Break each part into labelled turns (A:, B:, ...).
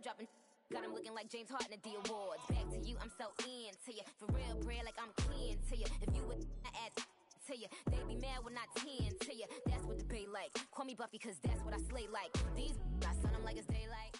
A: dropping. Got him looking like James Harden at the awards. Back to you, I'm so into you. For real, bread, like I'm kin to you. If you would add to you, they be mad when I tend to you. That's what the bay like. Call me Buffy, cause that's what I slay like. These, I sun them like it's daylight.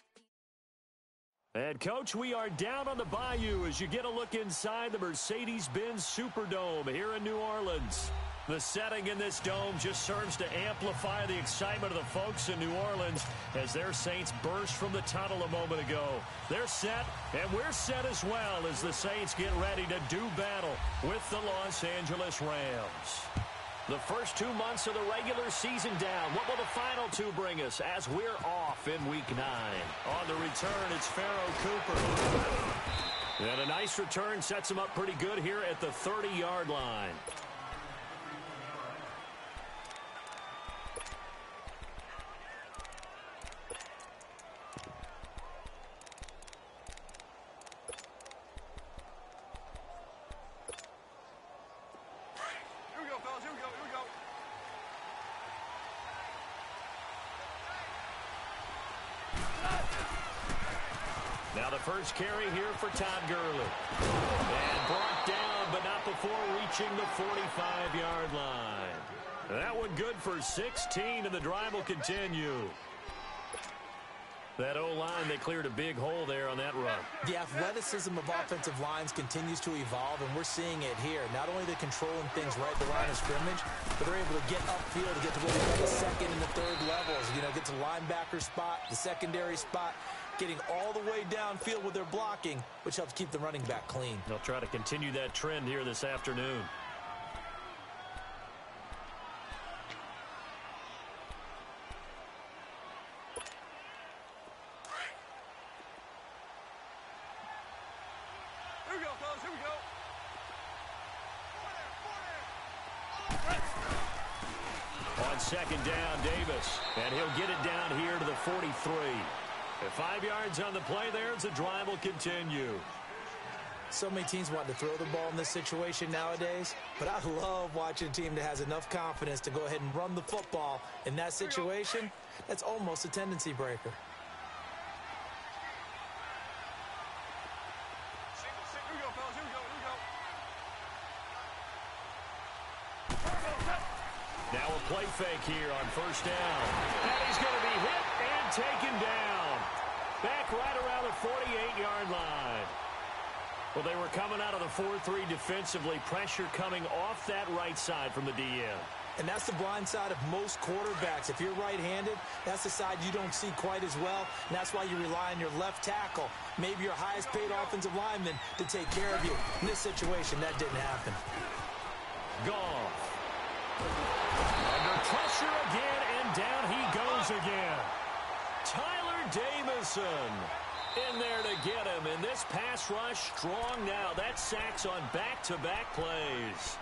B: And, Coach, we are down on the bayou as you get a look inside the Mercedes-Benz Superdome here in New Orleans. The setting in this dome just serves to amplify the excitement of the folks in New Orleans as their Saints burst from the tunnel a moment ago. They're set, and we're set as well as the Saints get ready to do battle with the Los Angeles Rams. The first 2 months of the regular season down. What will the final two bring us as we're off in Week 9? On the return, it's Pharaoh Cooper. And a nice return sets him up pretty good here at the 30-yard line. Now the first carry here for Todd Gurley. And brought down, but not before reaching the 45-yard line. That one good for 16, and the drive will continue. That O-line, they cleared a big hole there on that run.
C: The athleticism of offensive lines continues to evolve, and we're seeing it here. Not only are they controlling things right at the line of scrimmage, but they're able to get upfield to get to what we call the second and the third levels. You know, get to the linebacker spot, the secondary spot, getting all the way downfield with their blocking, which helps keep the running back clean.
B: They'll try to continue that trend here this afternoon. Second down, Davis, and he'll get it down here to the 43. At 5 yards on the play there, the drive will continue.
C: So many teams want to throw the ball in this situation nowadays, but I love watching a team that has enough confidence to go ahead and run the football. In that situation, that's almost a tendency breaker.
B: Now a play fake here on first down. And he's going to be hit and taken down. Back right around the 48-yard line. Well, they were coming out of the 4-3 defensively. Pressure coming off that right side from the DM.
C: And that's the blind side of most quarterbacks. If you're right-handed, that's the side you don't see quite as well. And that's why you rely on your left tackle, maybe your highest-paid offensive lineman, to take care of you. In this situation, that didn't happen.
B: Goff. Under pressure again, and down he goes again. Tyler Davison in there to get him. And this pass rush strong now. That sacks on back-to-back plays.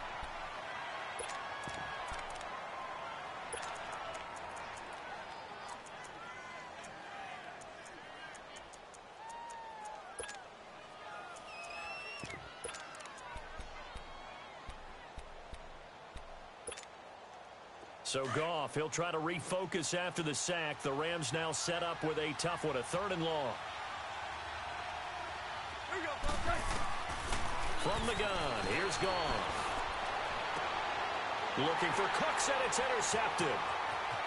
B: So Goff, he'll try to refocus after the sack. The Rams now set up with a tough one, a 3rd and long. From the gun, here's Goff. Looking for Cooks, and it's intercepted.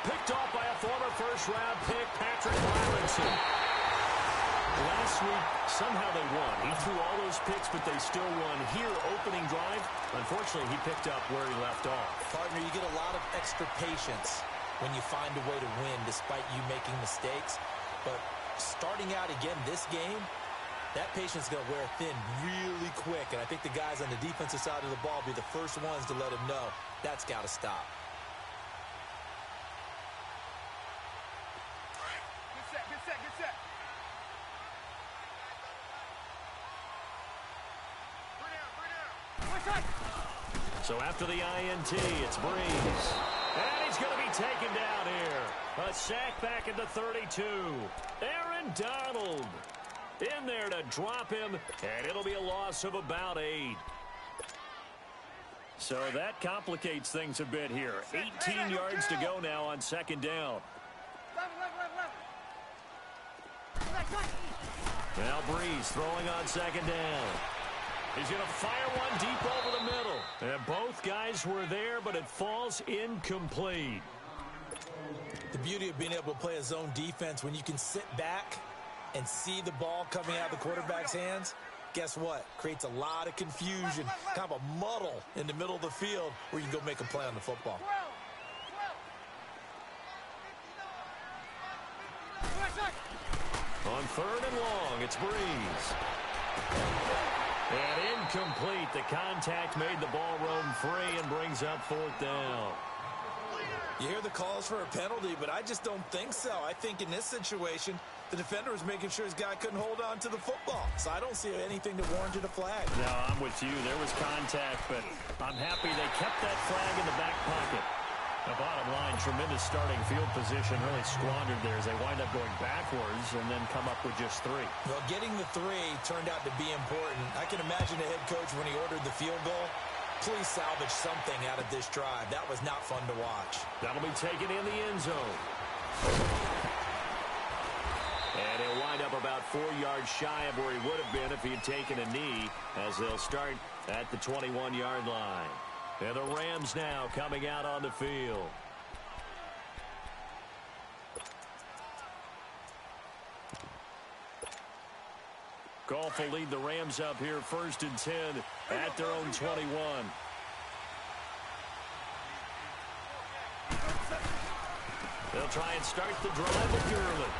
B: Picked off by a former first-round pick, Patrick Robinson. Last week, somehow they won. He threw all those picks, but they still won. Here, opening drive, unfortunately, he picked up where he left off.
C: Partner, you get a lot of extra patience when you find a way to win despite you making mistakes. But starting out again this game, that patience is going to wear thin really quick. And I think the guys on the defensive side of the ball will be the first ones to let him know that's got to stop.
D: Get set, get set, get set.
B: So after the INT, it's Breeze. And he's going to be taken down here. A sack back at the 32. Aaron Donald in there to drop him, and it'll be a loss of about 8. So that complicates things a bit here. 18 yards to go now on second down. Now Breeze throwing on second down. He's going to fire one deep over the middle. And both guys were there, but it falls incomplete.
C: The beauty of being able to play a zone defense when you can sit back and see the ball coming out of the quarterback's hands, guess what? Creates a lot of confusion, kind of a muddle in the middle of the field where you can go make a play on the football.
B: On third and long, it's Breeze. And incomplete. The contact made the ball roam free and brings up fourth down.
C: You hear the calls for a penalty, but I just don't think so. I think in this situation, the defender was making sure his guy couldn't hold on to the football. So I don't see anything that warranted a flag.
B: No, I'm with you. There was contact, but I'm happy they kept that flag in the back pocket. The bottom line, tremendous starting field position, really squandered there as they wind up going backwards and then come up with just three.
C: Well, getting the three turned out to be important. I can imagine the head coach when he ordered the field goal. Please salvage something out of this drive. That was not fun to watch.
B: That'll be taken in the end zone. And he'll wind up about 4 yards shy of where he would have been if he had taken a knee, as they'll start at the 21-yard line. And the Rams now coming out on the field. Goff will lead the Rams up here first and 10 at their own 21. They'll try and start the drive with Gurley.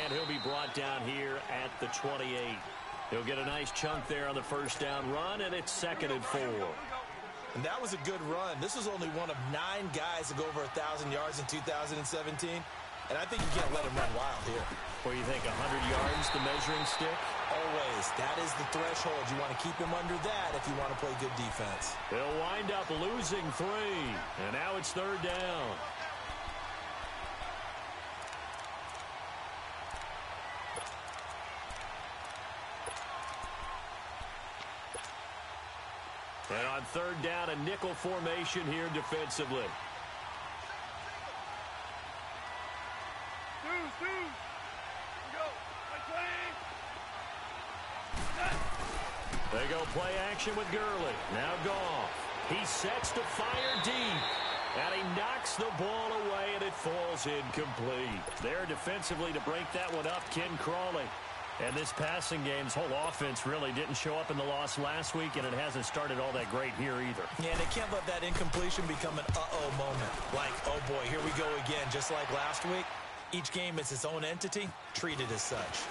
B: And he'll be brought down here at the 28. He'll get a nice chunk there on the first down run, and it's 2nd and 4.
C: And that was a good run. This was only one of 9 guys to go over 1,000 yards in 2017. And I think you can't let him run wild here.
B: What do you think, 100 yards, the measuring stick?
C: Always. That is the threshold. You want to keep him under that if you want to play good defense.
B: They'll wind up losing 3. And now it's 3rd down. And on 3rd down, a nickel formation here defensively. They go play action with Gurley. Now Goff. He sets to fire deep. And he knocks the ball away, and it falls incomplete. There defensively to break that one up, Ken Crawley. And this passing game's whole offense really didn't show up in the loss last week, and it hasn't started all that great here either.
C: Yeah, they can't let that incompletion become an uh-oh moment. Like, oh boy, here we go again, just like last week. Each game is its own entity, treated as such.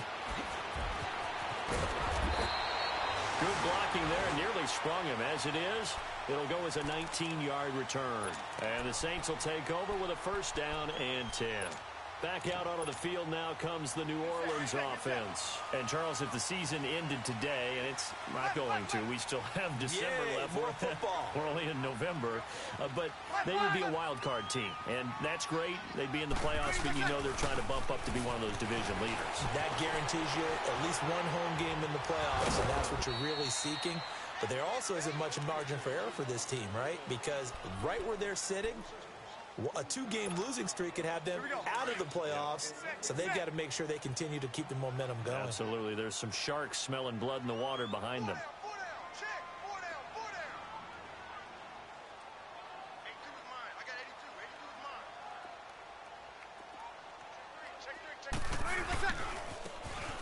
B: Good blocking there, and nearly sprung him. As it is, it'll go as a 19-yard return. And the Saints will take over with a first down and 10. Back out onto the field now comes the New Orleans offense. And, Charles, if the season ended today, and it's not going to, we still have December left.
C: More football.
B: We're only in November. But they would be a wild card team. And that's great. They'd be in the playoffs, but you know they're trying to bump up to be one of those division leaders.
C: That guarantees you at least one home game in the playoffs, and that's what you're really seeking. But there also isn't much margin for error for this team, right? Because right where they're sitting, a 2-game losing streak could have them out of the playoffs, so they've got to make sure they continue to keep the momentum going.
B: Absolutely. There's some sharks smelling blood in the water behind them.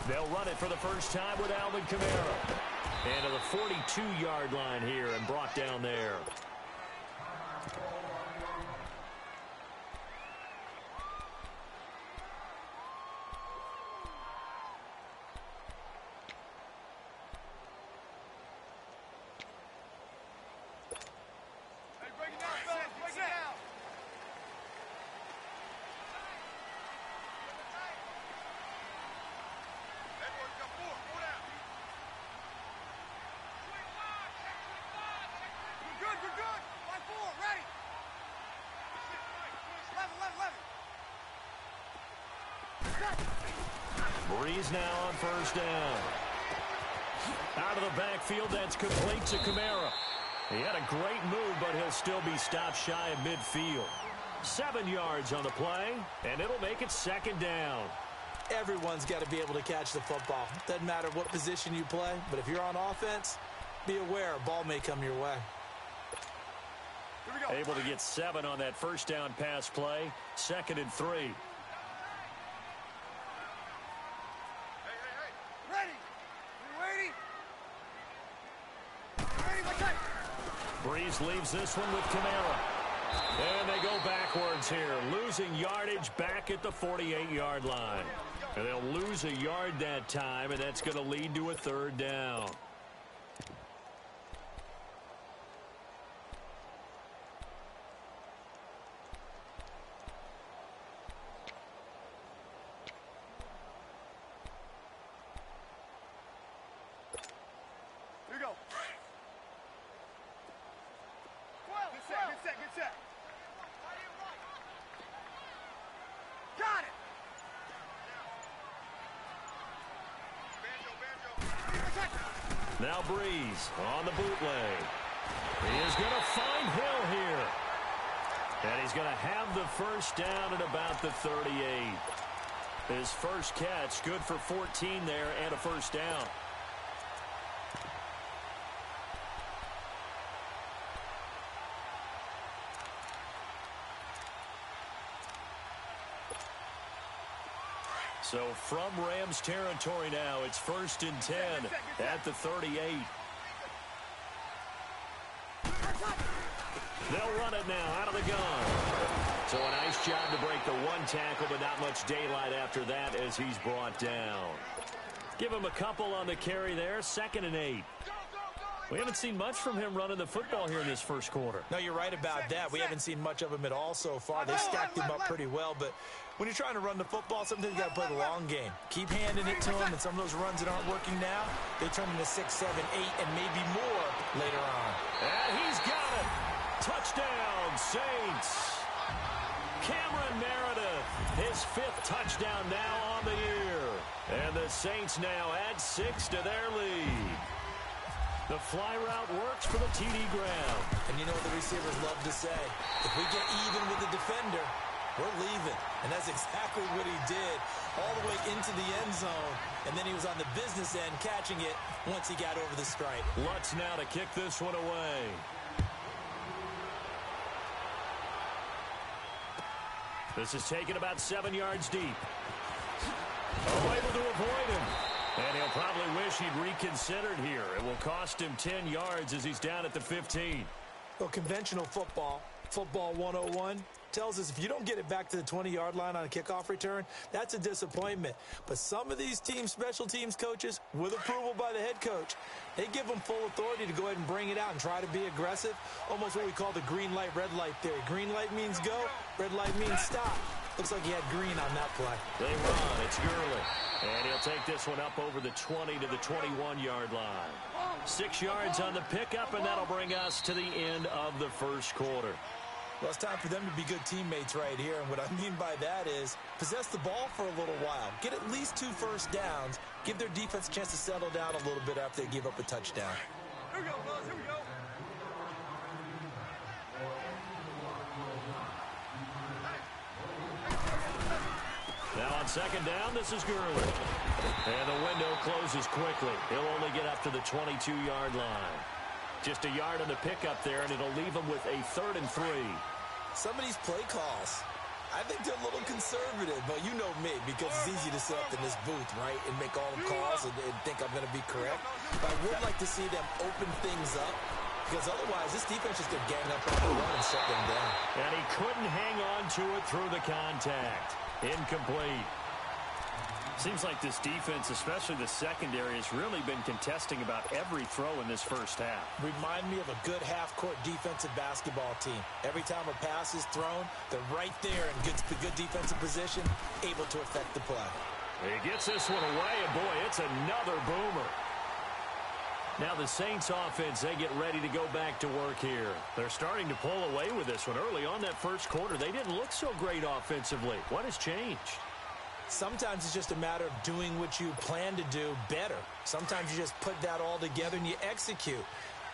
B: They'll run it for the first time with Alvin Kamara. And to the 42-yard line here and brought down there. Breeze now on first down. Out of the backfield, that's complete to Kamara. He had a great move, but he'll still be stopped shy of midfield. 7 yards on the play, and it'll make it 2nd down.
C: Everyone's got to be able to catch the football. Doesn't matter what position you play, but if you're on offense, be aware a ball may come your way.
D: Here we go.
B: Able to get 7 on that 1st down pass play. 2nd and 3.
D: Hey. Ready? You ready? Ready, my time.
B: Breeze leaves this one with Kamara. And they go backwards here, losing yardage back at the 48-yard line. And they'll lose a yard that time, and that's going to lead to a 3rd down.
D: Here we go. Get set. Got it.
B: Now Breeze on the bootleg. He is going to find Hill here. And he's going to have the 1st down at about the 38. His first catch, good for 14 there and a 1st down. So from Rams territory now, it's 1st and 10 at the 38. They'll run it now out of the gun. So a nice job to break the 1 tackle, but not much daylight after that as he's brought down. Give him a couple on the carry there, 2nd and 8. We haven't seen much from him running the football here in this 1st quarter.
C: No, you're right about that. We haven't seen much of him at all so far. They stacked him up pretty well, but when you're trying to run the football, sometimes you got to play the long game. Keep handing it to him, and some of those runs that aren't working now, they turn into 6, 7, 8, and maybe more later on.
B: And he's got it. Touchdown, Saints. Cameron Meredith, his 5th touchdown now on the year. And the Saints now add 6 to their lead. The fly route works for the TD ground.
C: And you know what the receivers love to say? If we get even with the defender, we're leaving. And that's exactly what he did all the way into the end zone. And then he was on the business end catching it once he got over the stripe.
B: Lutz now to kick this one away. This is taken about 7 yards deep. Oh, able to avoid him. And he'll probably wish he'd reconsidered here. It will cost him 10 yards as he's down at the 15.
C: Well, conventional football 101, tells us if you don't get it back to the 20-yard line on a kickoff return, that's a disappointment. But some of these teams, special teams coaches, with approval by the head coach, they give them full authority to go ahead and bring it out and try to be aggressive. Almost what we call the green light, red light theory. Green light means go, red light means stop. Looks like he had green on that play.
B: They run. It's Gurley. And he'll take this one up over the 20 to the 21-yard line. 6 yards on the pickup, and that'll bring us to the end of the 1st quarter.
C: Well, it's time for them to be good teammates right here. And what I mean by that is possess the ball for a little while. Get at least 2 first downs. Give their defense a chance to settle down a little bit after they give up a touchdown.
D: Here we go, fellas. Here we go.
B: Now on 2nd down, this is Gurley. And the window closes quickly. He'll only get up to the 22-yard line. Just a yard on the pickup there, and it'll leave him with a 3rd and 3.
C: Some of these play calls, I think they're a little conservative, but you know me, because it's easy to sit up in this booth, right, and make all the calls and think I'm going to be correct. But I would like to see them open things up, because otherwise this defense is going to gang up on the run and shut them down.
B: And he couldn't hang on to it through the contact. Incomplete. Seems like this defense, especially the secondary, has really been contesting about every throw in this first half.
C: Remind me of a good half-court defensive basketball team. Every time a pass is thrown, they're right there in good defensive position, able to affect the play.
B: He gets this one away, and boy, it's another boomer. Now the Saints offense, they get ready to go back to work here. They're starting to pull away with this one. Early on that 1st quarter, they didn't look so great offensively. What has changed?
C: Sometimes it's just a matter of doing what you plan to do better. Sometimes you just put that all together and you execute.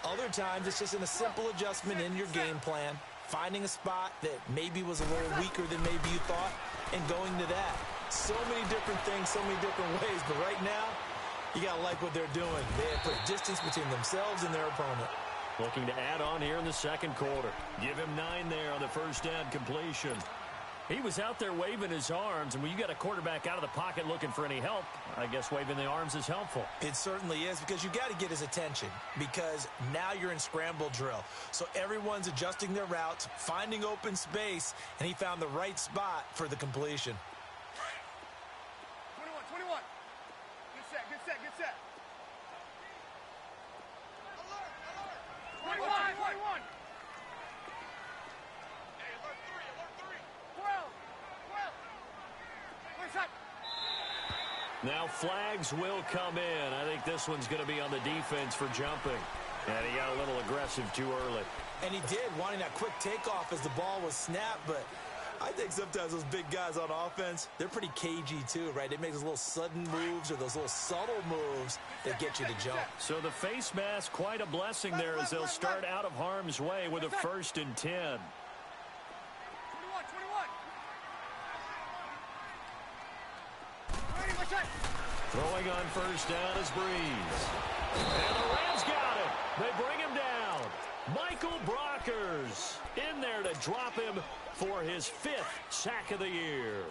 C: Other times it's just a simple adjustment in your game plan. finding a spot that maybe was a little weaker than maybe you thought, and going to that. So many different things, so many different ways, but right now, you got to like what they're doing. They have put distance between themselves and their opponent.
B: Looking to add on here in the second quarter. Give him 9 there on the first down completion. He was out there waving his arms, and when you got a quarterback out of the pocket looking for any help, I guess waving the arms is helpful.
C: It certainly is, because you got to get his attention, because now you're in scramble drill. So everyone's adjusting their routes, finding open space, and he found the right spot for the completion.
D: 21. Good set. 21. Hey, alert 3. 12.
B: Now flags will come in. I think this one's going to be on the defense for jumping. And he got a little aggressive too early.
C: And he did, wanting that quick takeoff as the ball was snapped, but I think sometimes those big guys on offense, they're pretty cagey too, right? They make those little sudden moves or those little subtle moves that get you to jump.
B: So the face mask, quite a blessing there as they'll start out of harm's way with a 1st and 10.
D: 21.
B: Throwing on first down is Breeze. And the Rams got it. They bring him down. Michael Brockers in there to drop him for his 5th sack of the year.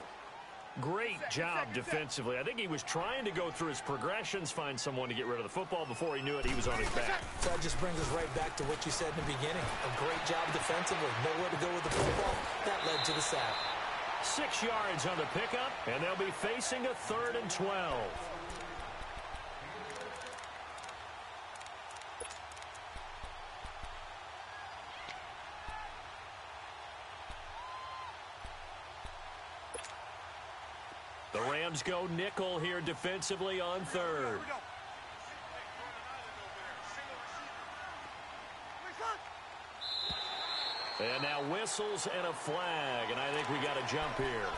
B: Great job defensively. I think he was trying to go through his progressions, find someone to get rid of the football. Before he knew it, he was on his back.
C: So that just brings us right back to what you said in the beginning. A great job defensively. Nowhere to go with the football. That led to the sack.
B: 6 yards on the pickup, and they'll be facing a 3rd and 12. The Rams go nickel here defensively on 3rd. And now whistles and a flag, and I think we got a jump here.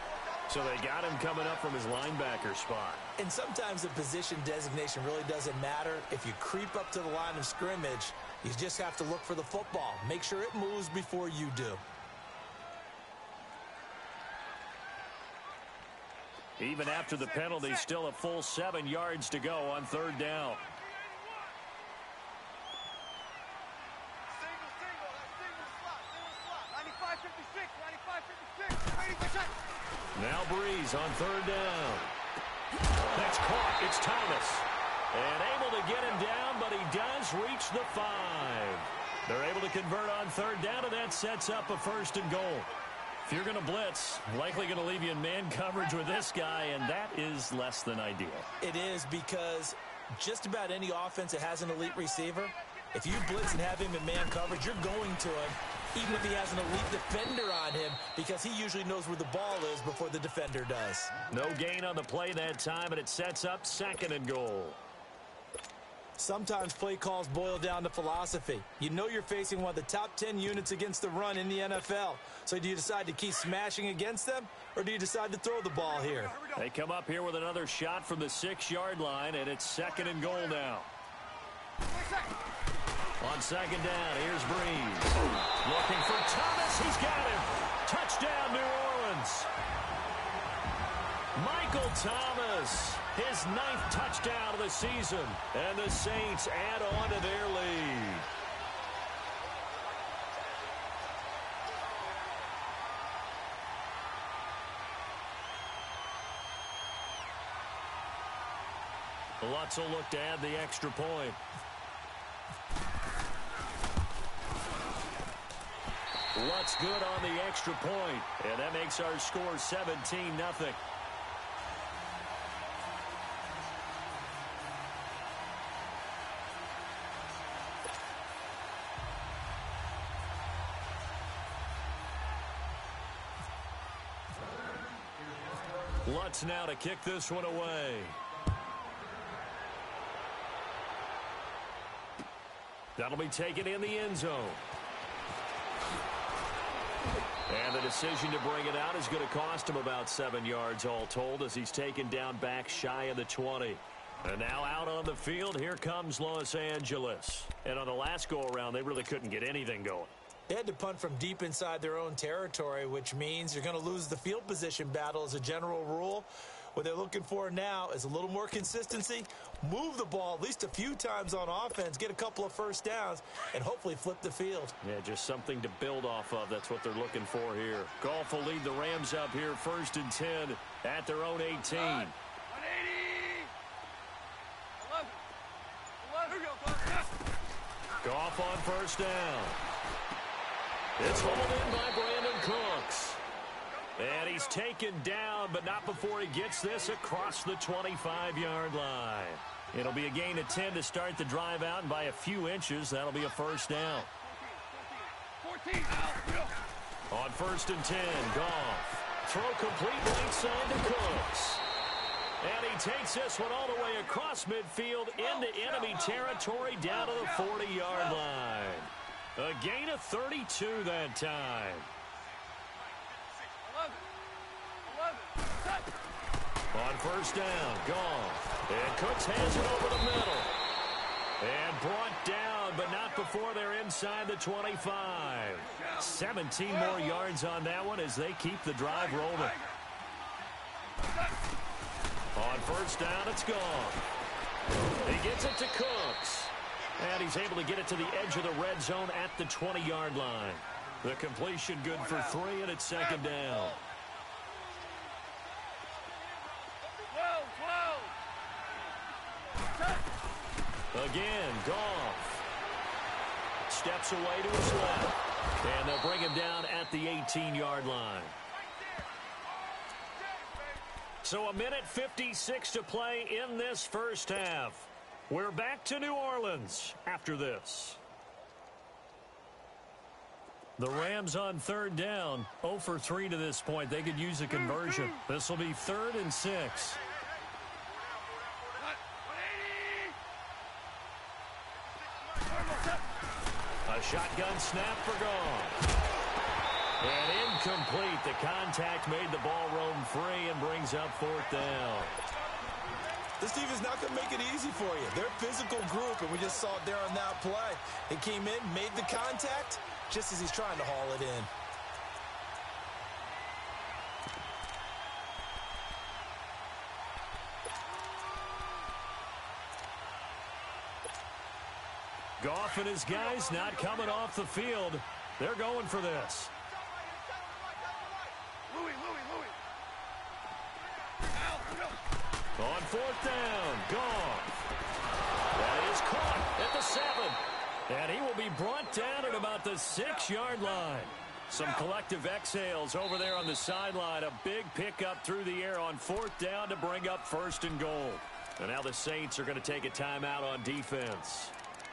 B: So they got him coming up from his linebacker spot.
C: And sometimes the position designation really doesn't matter. If you creep up to the line of scrimmage, you just have to look for the football. Make sure it moves before you do.
B: Even after the penalty, still a full 7 yards to go on 3rd down. Now Breeze on 3rd down. That's caught. It's Thomas. And able to get him down, but he does reach the 5. They're able to convert on 3rd down, and that sets up a 1st and goal. If you're going to blitz, likely going to leave you in man coverage with this guy, and that is less than ideal.
C: It is, because just about any offense that has an elite receiver, if you blitz and have him in man coverage, you're going to him, even if he has an elite defender on him, because he usually knows where the ball is before the defender does.
B: No gain on the play that time, and it sets up 2nd and goal.
C: Sometimes play calls boil down to philosophy. You know you're facing one of the top 10 units against the run in the NFL. So do you decide to keep smashing against them, or do you decide to throw the ball here?
B: They come up here with another shot from the 6-yard line, and it's 2nd and goal now. On 2nd down, here's Breeze. Looking for Thomas. He's got him. Touchdown, New Orleans. Michael Thomas, his 9th touchdown of the season. And the Saints add on to their lead. Lutz will look to add the extra point. Lutz good on the extra point, and that makes our score 17-0. Lutz now to kick this one away. That'll be taken in the end zone. And the decision to bring it out is going to cost him about 7 yards all told, as he's taken down back shy of the 20. And now out on the field, here comes Los Angeles. And on the last go-around, they really couldn't get anything going.
C: They had to punt from deep inside their own territory, which means you're going to lose the field position battle as a general rule. What they're looking for now is a little more consistency, move the ball at least a few times on offense, get a couple of first downs, and hopefully flip the field.
B: Yeah, just something to build off of. That's what they're looking for here. Goff will lead the Rams up here 1st and 10 at their own 18.
D: 180. 11.
B: Goff on 1st down. It's hauled in by Brandon Cooks. And he's taken down, but not before he gets this across the 25-yard line. It'll be a gain of 10 to start the drive out, and by a few inches, that'll be a 1st down.
D: 14.
B: On 1st and 10, Goff. Throw complete right side to Cooks. And he takes this one all the way across midfield into enemy territory down to the 40-yard line. A gain of 32 that time.
D: 11.
B: On 1st down, Goff. And Cooks has it over the middle. And brought down, but not before they're inside the 25. 17 more yards on that one as they keep the drive rolling. On 1st down, it's Goff. He gets it to Cooks. And he's able to get it to the edge of the red zone at the 20-yard line. The completion good for 3, and it's 2nd down.
D: 12.
B: Again, Goff. Steps away to his left. And they'll bring him down at the 18-yard line. So a minute 56 to play in this first half. We're back to New Orleans after this. The Rams on 3rd down, 0 for 3 to this point. They could use a conversion. This will be 3rd and 6.
D: 180.
B: A shotgun snap for Goff. And incomplete. The contact made the ball roam free and brings up 4th down.
C: This team is not going to make it easy for you. They're a physical group, and we just saw it there on that play. He came in, made the contact, just as he's trying to haul it in.
B: Goff and his guys not coming off the field. They're going for this.
D: Louis.
B: On 4th down, Goff. That is caught at the 7. And he will be brought down at about the 6-yard line. Some collective exhales over there on the sideline. A big pickup through the air on 4th down to bring up 1st and goal. And now the Saints are going to take a timeout on defense.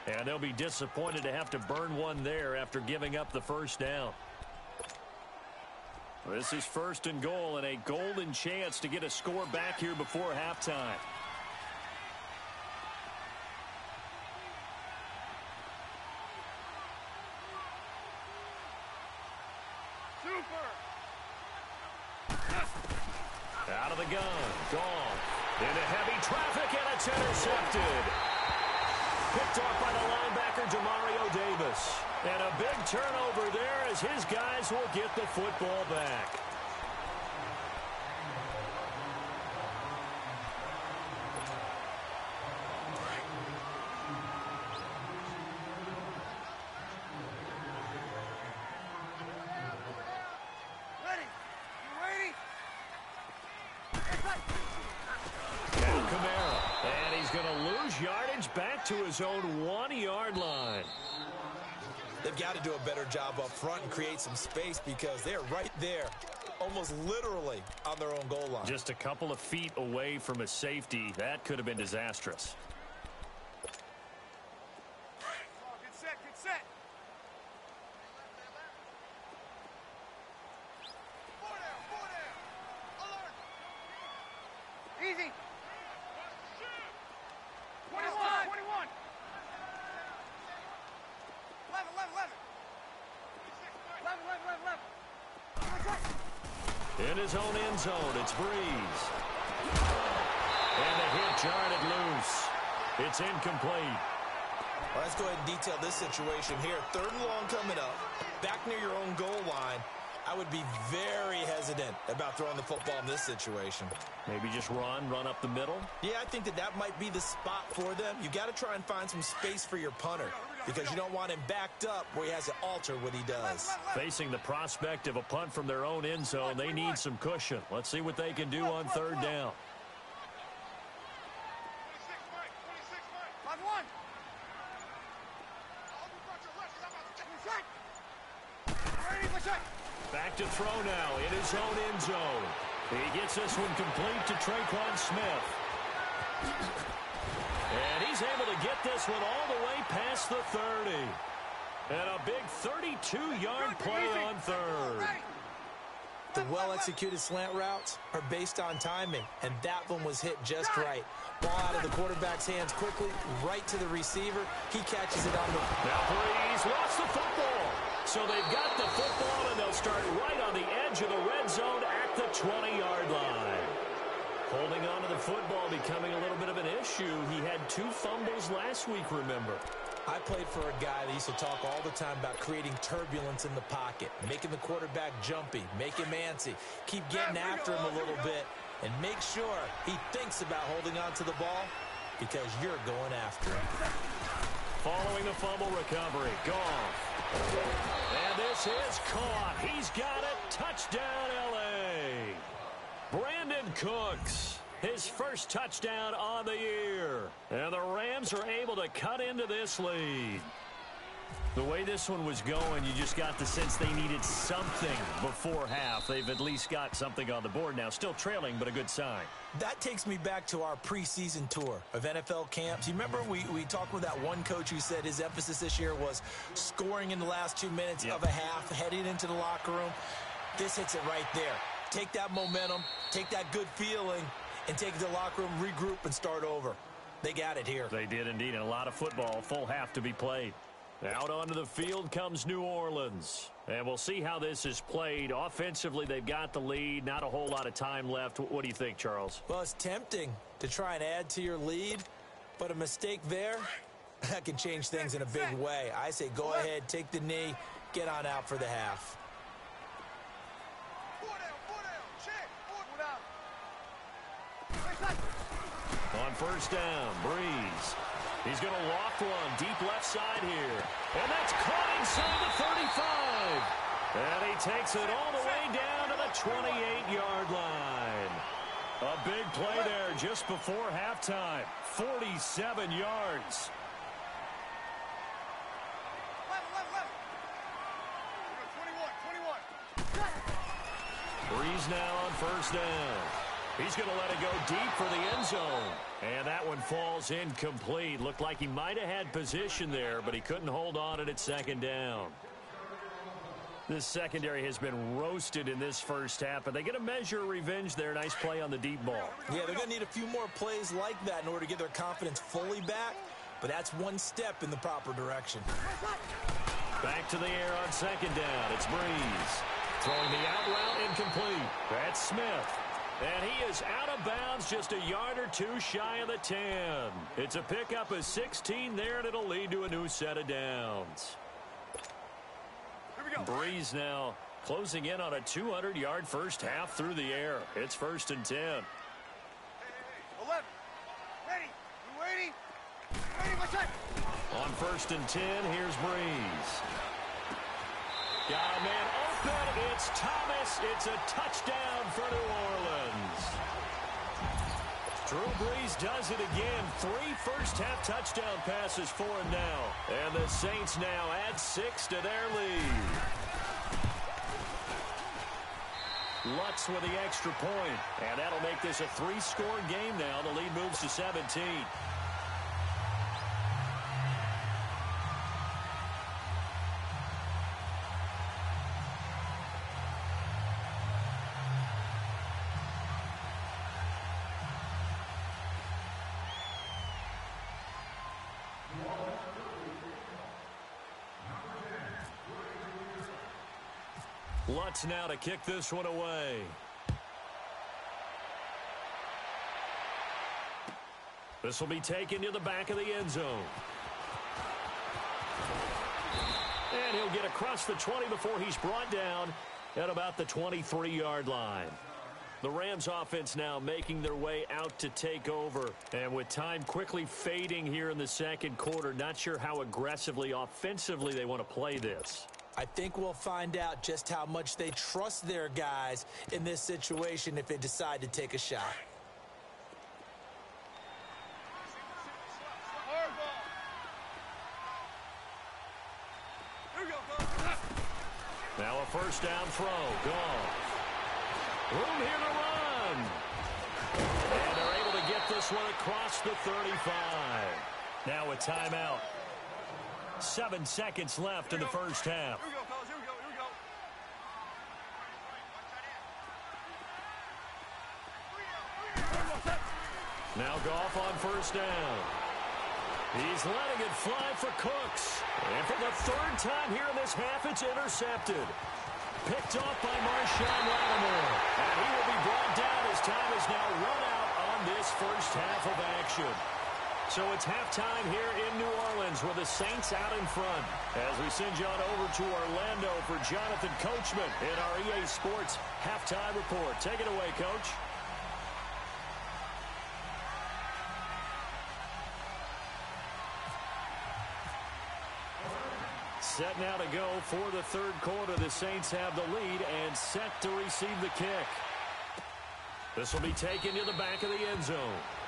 B: And they'll be disappointed to have to burn one there after giving up the 1st down. This is 1st and goal and a golden chance to get a score back here before halftime. Out of the gun, Goff into heavy traffic, and it's intercepted. Picked off by the linebacker, Demario Davis. And a big turnover there as his guys will get the football back. Yardage back to his own 1-yard line.
C: They've got to do a better job up front and create some space because they're right there, almost literally on their own goal line.
B: Just a couple of feet away from a safety. That could have been disastrous.
D: Get set. Four down. Alert. Easy. 21. 11.
B: In his own end zone, it's Breeze. And the hit jarred it loose. It's incomplete.
C: Well, let's go ahead and detail this situation here. 3rd and long coming up. Back near your own goal line. I would be very hesitant about throwing the football in this situation.
B: Maybe just run up the middle?
C: Yeah, I think that might be the spot for them. You got to try and find some space for your punter because you don't want him backed up where he has to alter what he does.
B: Facing the prospect of a punt from their own end zone, they need some cushion. Let's see what they can do on 3rd down.
D: 5-1.
B: Back to throw now in his own end zone. He gets this one complete to Traquan Smith. And he's able to get this one all the way past the 30. And a big 32-yard play on 3rd.
C: The well-executed slant routes are based on timing, and that one was hit just right. Ball out of the quarterback's hands quickly, right to the receiver. He catches it on the...
B: Now Breeze lost the football. So they've got the football, and they'll start right on the edge of the red zone at the 20-yard line. Holding on to the football becoming a little bit of an issue. He had 2 fumbles last week, remember.
C: I played for a guy that used to talk all the time about creating turbulence in the pocket, making the quarterback jumpy, make him antsy, keep getting after him a little bit, and make sure he thinks about holding on to the ball because you're going after him.
B: Following the fumble recovery, Goff. And this is caught. He's got it. Touchdown, L.A. Brandon Cooks, his first touchdown on the year. And the Rams are able to cut into this lead. The way this one was going, you just got the sense they needed something before half. They've at least got something on the board now. Still trailing, but a good sign.
C: That takes me back to our preseason tour of NFL camps. You remember we talked with that one coach who said his emphasis this year was scoring in the last 2 minutes of a half, heading into the locker room. This hits it right there. Take that momentum, take that good feeling, and take it to the locker room, regroup, and start over. They got it here.
B: They did indeed, and a lot of football, full half to be played. Out onto the field comes New Orleans. And we'll see how this is played. Offensively, they've got the lead. Not a whole lot of time left. What do you think, Charles?
C: Well, it's tempting to try and add to your lead, but a mistake there, that can change things in a big way. I say go ahead, take the knee, get on out for the half.
B: On 1st down, Breeze. He's going to loft one deep left side here. And that's caught inside the 35. And he takes it all the way down to the 28-yard line. A big play there just before halftime. 47 yards. Breeze now on 1st down. He's going to let it go deep for the end zone. And that one falls incomplete. Looked like he might have had position there, but he couldn't hold on it at 2nd down. This secondary has been roasted in this first half, but they get a measure of revenge there. Nice play on the deep ball.
C: Yeah, they're going to need a few more plays like that in order to get their confidence fully back, but that's one step in the proper direction.
B: Back to the air on 2nd down. It's Breeze. Throwing the out route incomplete. That's Smith. And he is out of bounds just a yard or 2 shy of the 10. It's a pickup of 16 there, and it'll lead to a new set of downs. Breeze now closing in on a 200-yard first half through the air. It's 1st and 10.
D: 11. Ready. You ready? Ready, my son.
B: On 1st and 10, here's Breeze. Got a man open. It's Thomas. It's a touchdown for New Orleans. Drew Brees does it again. 3 first-half touchdown passes for him now. And the Saints now add 6 to their lead. Lutz with the extra point. And that'll make this a 3-score game now. The lead moves to 17. Lutz now to kick this one away. This will be taken to the back of the end zone. he'll get across the 20 before he's brought down at about the 23-yard line. The Rams offense now making their way out to take over. And with time quickly fading here in the second quarter, not sure how aggressively, offensively they want to play this.
C: I think we'll find out just how much they trust their guys in this situation if they decide to take a shot.
B: Now a first down throw. Gone. Room here to run. And they're able to get this one across the 35. Now a timeout. 7 seconds left in the first half.
D: Here we go, fellas. Here we go. Here we go.
B: Now Goff on first down. He's letting it fly for Cooks. And for the third time here in this half, it's intercepted. Picked off by Marshawn Lattimore. And he will be brought down as time is now run out on this first half of action. So it's halftime here in New Orleans with the Saints out in front. As we send you on over to Orlando for Jonathan Coachman in our EA Sports Halftime Report. Take it away, Coach. Set now to go for the third quarter. The Saints have the lead and set to receive the kick. This will be taken to the back of the end zone.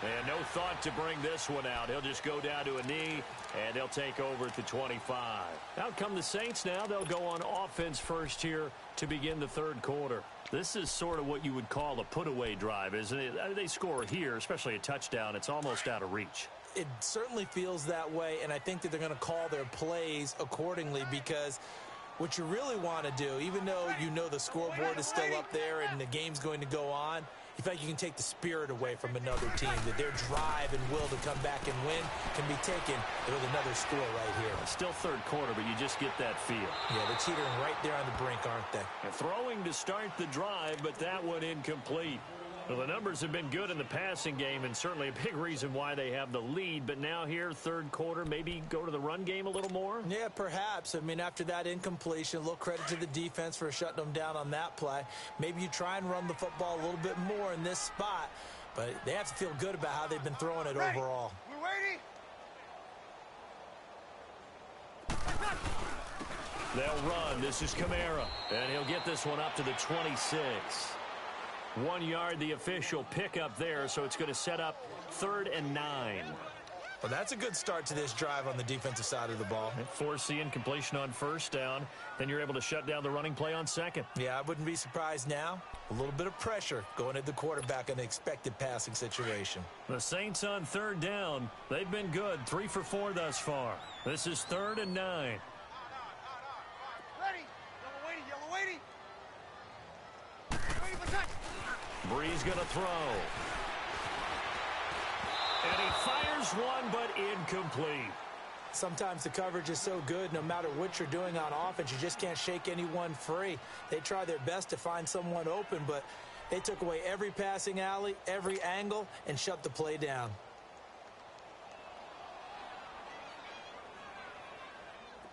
B: And no thought to bring this one out. He'll just go down to a knee, and they'll take over at the 25. Out come the Saints now. They'll go on offense first here to begin the third quarter. This is sort of what you would call a put-away drive, isn't it? They score here, especially a touchdown. It's almost out of reach.
C: It certainly feels that way, and I think that they're going to call their plays accordingly because what you really want to do, even though you know the scoreboard is still up there and the game's going to go on, you feel like you can take the spirit away from another team, that their drive and will to come back and win can be taken with another score right here.
B: It's still third quarter, but you just get that feel.
C: Yeah, they're teetering right there on the brink, aren't they?
B: And throwing to start the drive, but that one incomplete. Well, the numbers have been good in the passing game, and certainly a big reason why they have the lead. But now here, third quarter, maybe go to the run game a little more?
C: Yeah, perhaps. I mean, after that incompletion, a little credit to the defense for shutting them down on that play. Maybe you try and run the football a little bit more in this spot. But they have to feel good about how they've been throwing it overall.
D: We're waiting.
B: They'll run. This is Kamara. And he'll get this one up to the 26. 1 yard, the official pickup there, so it's going to set up 3rd and 9.
C: Well, that's a good start to this drive on the defensive side of the ball.
B: And force the incompletion on first down. Then you're able to shut down the running play on second.
C: Yeah, I wouldn't be surprised now. A little bit of pressure going at the quarterback in an expected passing situation.
B: The Saints on 3rd down. They've been good, 3 for 4 thus far. This is 3rd and 9.
D: Ready. Yellow waiting. Yellow waiting. Waiting for touch.
B: Bree's going to throw. And he fires one, but incomplete.
C: Sometimes the coverage is so good, no matter what you're doing on offense, you just can't shake anyone free. They try their best to find someone open, but they took away every passing alley, every angle, and shut the play down.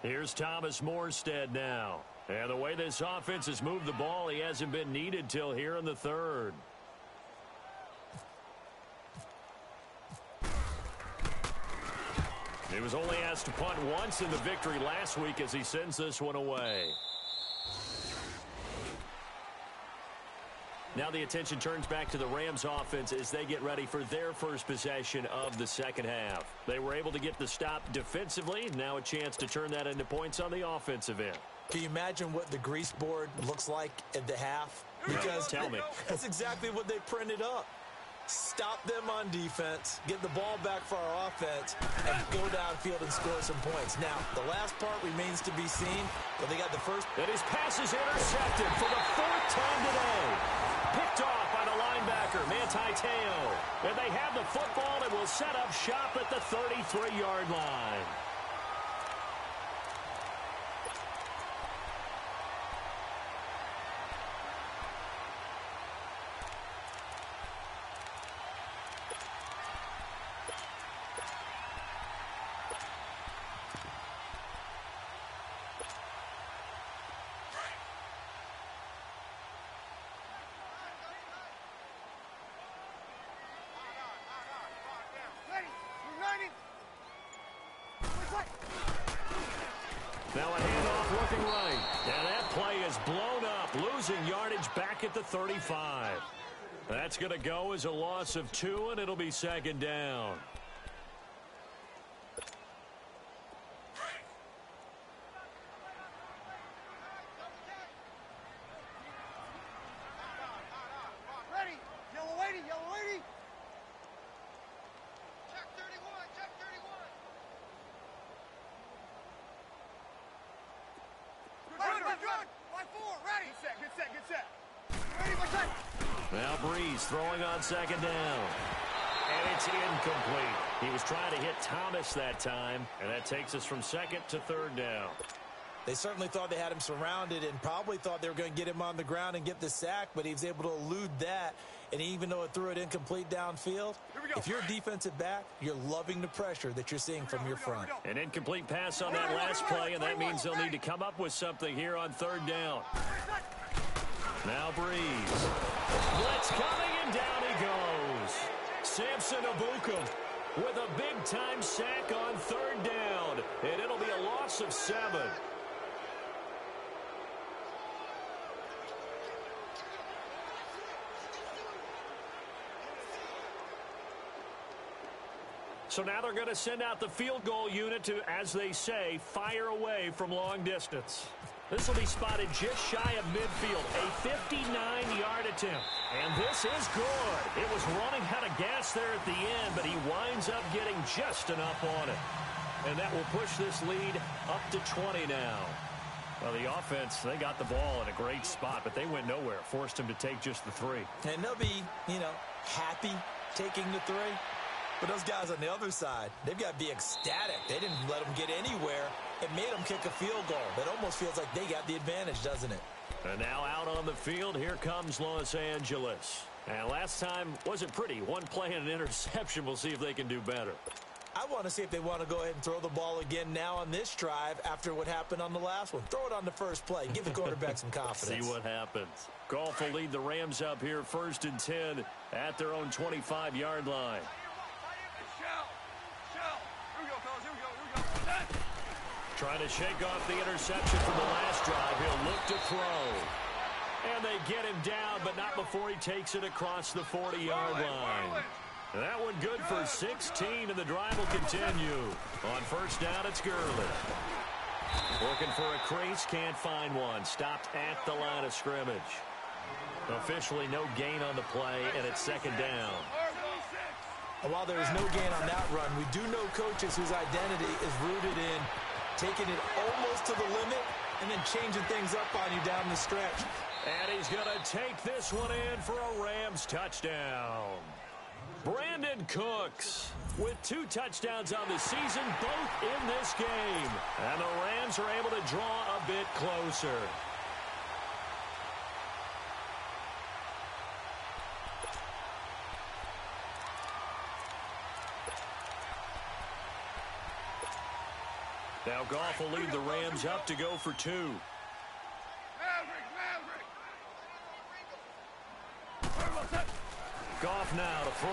B: Here's Thomas Morstead now. And the way this offense has moved the ball, he hasn't been needed till here in the third. He was only asked to punt once in the victory last week as he sends this one away. Now the attention turns back to the Rams offense as they get ready for their first possession of the second half. They were able to get the stop defensively. Now a chance to turn that into points on the offensive end.
C: Can you imagine what the grease board looks like at the half? Because
B: Tell me.
C: That's exactly what they printed up. Stop them on defense, get the ball back for our offense, and go downfield and score some points. Now, the last part remains to be seen, but they got the first.
B: And his pass is intercepted for the 4th time today. Picked off by the linebacker, Manti Te'o. And they have the football and will set up shop at the 33-yard line. Now a handoff looking right. And that play is blown up, losing yardage back at the 35. That's going to go as a loss of 2, and it'll be second down.
D: Ready. Yellow 80, yellow 80. Check 31, check 31. Good. Line 4, ready. Good set. Ready, my son.
B: Now Breeze throwing on second down. And it's incomplete. He was trying to hit Thomas that time, and that takes us from second to third down.
C: They certainly thought they had him surrounded and probably thought they were going to get him on the ground and get the sack, but he was able to elude that. And even though it threw it incomplete downfield, if you're a defensive back, you're loving the pressure that you're seeing from your front.
B: An incomplete pass on that last play, and that means they'll need to come up with something here on third down. Now Breeze. Blitz coming, and down he goes. Samson Abukum with a big-time sack on third down, and it'll be a loss of 7. So now they're going to send out the field goal unit to, as they say, fire away from long distance. This will be spotted just shy of midfield, a 59-yard attempt. And this is good. It was running out of gas there at the end, but he winds up getting just enough on it. And that will push this lead up to 20 now. Well, the offense, they got the ball in a great spot, but they went nowhere. Forced him to take just the 3.
C: And they'll be, happy taking the 3. But those guys on the other side, they've got to be ecstatic. They didn't let them get anywhere. It made them kick a field goal. That almost feels like they got the advantage, doesn't it?
B: And now out on the field, here comes Los Angeles. And last time wasn't pretty. One play and an interception. We'll see if they can do better.
C: I want to see if they want to go ahead and throw the ball again now on this drive after what happened on the last one. Throw it on the first play. Give the quarterback some confidence.
B: See what happens. Goff will lead the Rams up here 1st and 10 at their own 25-yard line. Trying to shake off the interception from the last drive. He'll look to throw. And they get him down, but not before he takes it across the 40-yard line. That one good for 16, and the drive will continue. On first down, it's Gurley. Looking for a crease, can't find one. Stopped at the line of scrimmage. Officially no gain on the play, and it's second down.
C: And while there is no gain on that run, we do know coaches whose identity is rooted in taking it almost to the limit and then changing things up on you down the stretch.
B: And he's going to take this one in for a Rams touchdown. Brandon Cooks with 2 touchdowns on the season, both in this game. And the Rams are able to draw a bit closer. Now Goff will lead the Rams up to go for 2. Goff now to throw.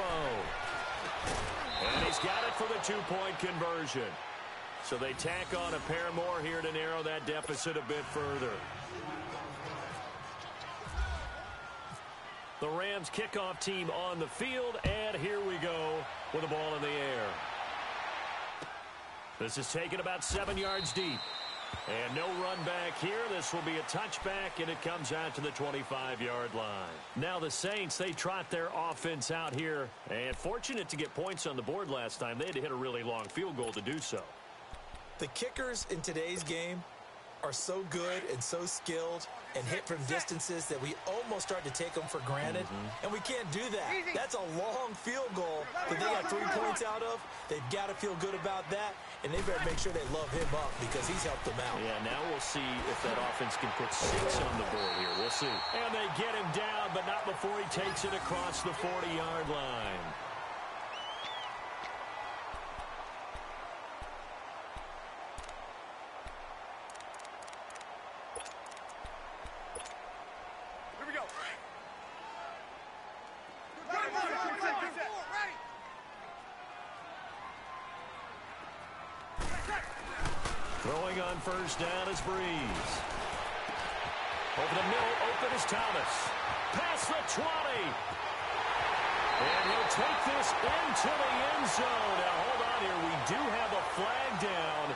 B: And he's got it for the 2-point conversion. So they tack on a pair more here to narrow that deficit a bit further. The Rams kickoff team on the field, and here we go with the ball in the air. This is taken about 7 yards deep. And no run back here. This will be a touchback, and it comes out to the 25-yard line. Now the Saints, they trot their offense out here. And fortunate to get points on the board last time. They had to hit a really long field goal to do so.
C: The kickers in today's game are so good and so skilled and hit from distances that we almost start to take them for granted. And we can't do that. That's a long field goal that they got 3 points out of. They've got to feel good about that, and they better make sure they love him up because he's helped them out.
B: Yeah, now we'll see if that offense can put 6 on the board here. We'll see. And they get him down, but not before he takes it across the 40-yard line. Throwing on first down is Breeze. Over the middle, open is Thomas. Past the 20. And he'll take this into the end zone. Now, hold on here. We do have a flag down.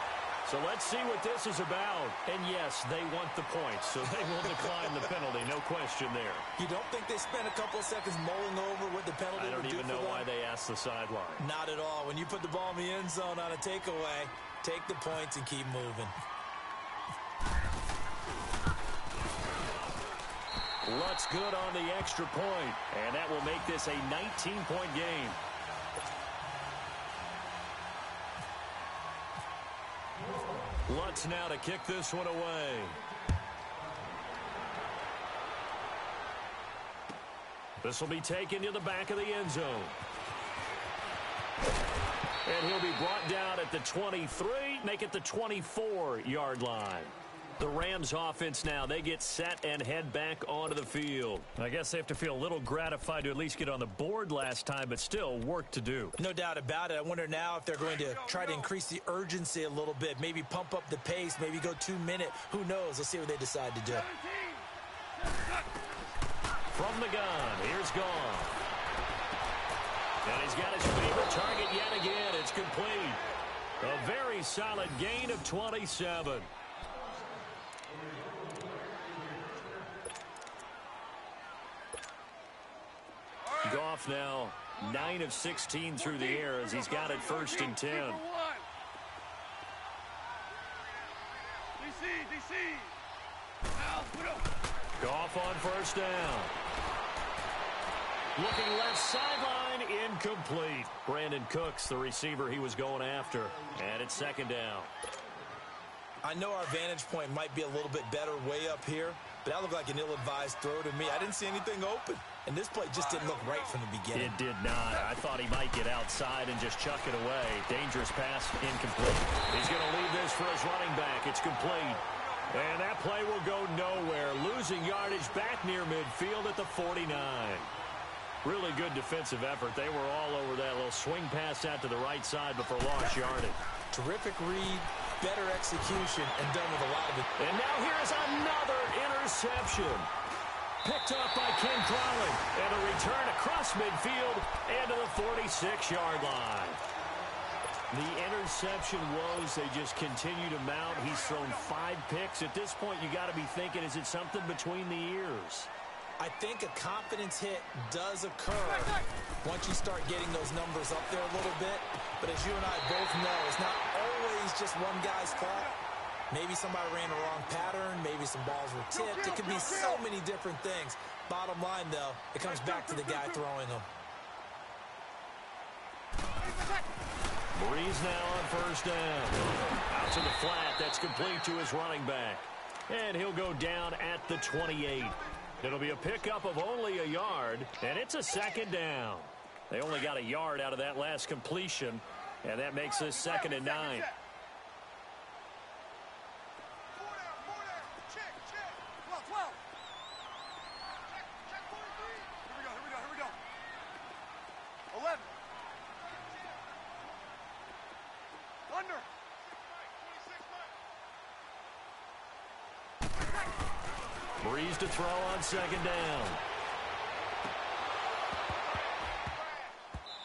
B: So let's see what this is about. And yes, they want the points, so they will decline the penalty. No question there.
C: You don't think they spent a couple of seconds mulling over what the penalty would do for them?
B: I don't even know why they asked the sideline.
C: Not at all. When you put the ball in the end zone on a takeaway, take the points and keep moving.
B: Lutz good on the extra point, and that will make this a 19-point game. Lutz now to kick this one away. This will be taken to the back of the end zone. And he'll be brought down at the 23, make it the 24-yard line. The Rams offense now, they get set and head back onto the field. I guess they have to feel a little gratified to at least get on the board last time, but still work to do.
C: No doubt about it. I wonder now if they're going to try to increase the urgency a little bit, maybe pump up the pace, maybe go 2-minute. Who knows? Let's see what they decide to do.
B: From the gun, here's Gone. And he's got his favorite target yet again. It's complete. A very solid gain of 27. Goff now 9 of 16 through the air as he's got it 1st and 10. Goff on first down. Looking left sideline, incomplete. Brandon Cooks, the receiver he was going after. And it's 2nd down.
C: I know our vantage point might be a little bit better way up here, but that looked like an ill-advised throw to me. I didn't see anything open. And this play just didn't look right from the beginning.
B: It did not. I thought he might get outside and just chuck it away. Dangerous pass, incomplete. He's going to leave this for his running back. It's complete. And that play will go nowhere. Losing yardage back near midfield at the 49. Really good defensive effort. They were all over that little swing pass out to the right side before lost yardage.
C: Terrific read, better execution, and done with a lot of it.
B: And now here's another interception. Picked up by Ken Crowley. And a return across midfield and to the 46-yard line. The interception woes, they just continue to mount. He's thrown 5 picks. At this point, you got to be thinking, is it something between the ears?
C: I think a confidence hit does occur once you start getting those numbers up there a little bit. But as you and I both know, it's not always just one guy's fault. Maybe somebody ran the wrong pattern. Maybe some balls were tipped. It could be so many different things. Bottom line, though, it comes back to the guy throwing them.
B: Breeze now on first down. Out to the flat. That's complete to his running back. And he'll go down at the 28. It'll be a pickup of only a yard, and it's a 2nd down. They only got a yard out of that last completion, and that makes this 2nd and 9. Breeze to throw on 2nd down.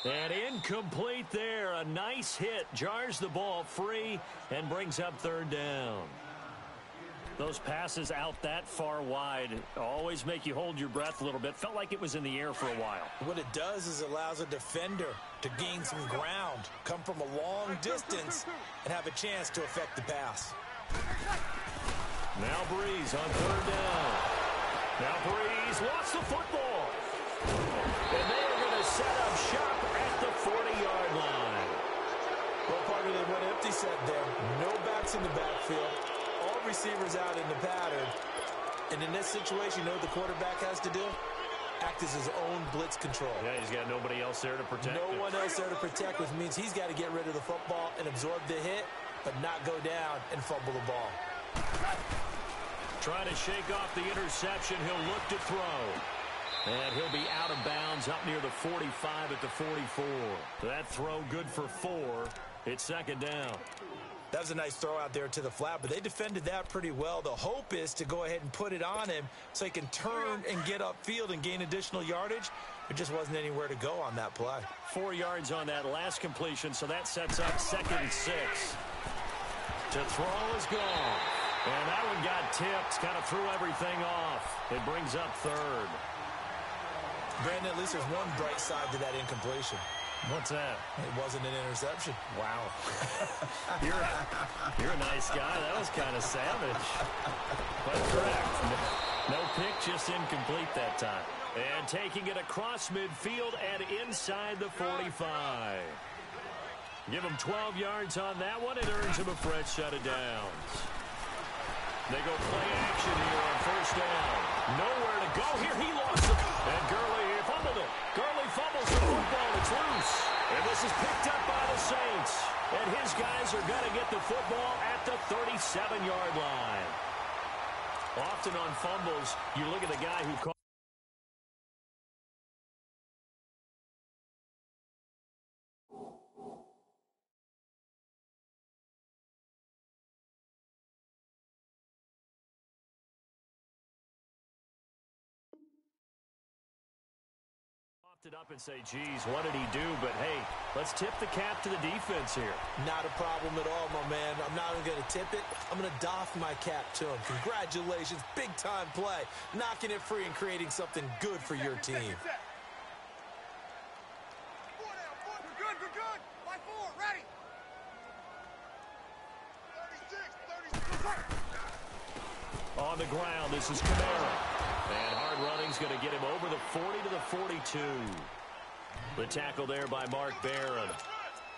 B: And incomplete there. A nice hit. Jars the ball free and brings up 3rd down. Those passes out that far wide always make you hold your breath a little bit. Felt like it was in the air for a while.
C: What it does is allows a defender to gain some ground, come from a long distance, and have a chance to affect the pass.
B: Now Breeze on 3rd down. Now Breeze lost the football. And they are going to set up shop at the 40-yard line.
C: Well, Parker, they went empty set there. No backs in the backfield. All receivers out in the pattern. And in this situation, you know what the quarterback has to do? Act as his own blitz control.
B: Yeah, he's got nobody else there to protect
C: him. No one else there to protect, which means he's got to get rid of the football and absorb the hit, but not go down and fumble the ball.
B: Trying to shake off the interception. He'll look to throw. And he'll be out of bounds up near the 45 at the 44. That throw good for 4. It's 2nd down.
C: That was a nice throw out there to the flat, but they defended that pretty well. The hope is to go ahead and put it on him so he can turn and get upfield and gain additional yardage. There just wasn't anywhere to go on that play.
B: 4 yards on that last completion, so that sets up 2nd and 6. To throw is gone. And that one got tipped, kind of threw everything off. It brings up 3rd.
C: Brandon, at least there's one bright side to that incompletion.
B: What's that?
C: It wasn't an interception.
B: Wow. you're a nice guy. That was kind of savage. But correct. No pick, just incomplete that time. And taking it across midfield and inside the 45. Give him 12 yards on that one. It earns him a fresh set of downs. They go play action here on 1st down. Nowhere to go here. He lost it. And Gurley fumbled it. Gurley fumbles the football. It's loose. And this is picked up by the Saints. And his guys are going to get the football at the 37-yard line. Often on fumbles, you look at the guy who caught. It up and say, geez, what did he do? But, hey, let's tip the cap to the defense here.
C: Not a problem at all, my man. I'm not even going to tip it. I'm going to doff my cap to him. Congratulations. Big-time play. Knocking it free and creating something good for your team.
D: We're good. Line 4, ready. 36.
B: On the ground, this is Kamara. And hard running's going to get him over the 40 to the 42. The tackle there by Mark Barron.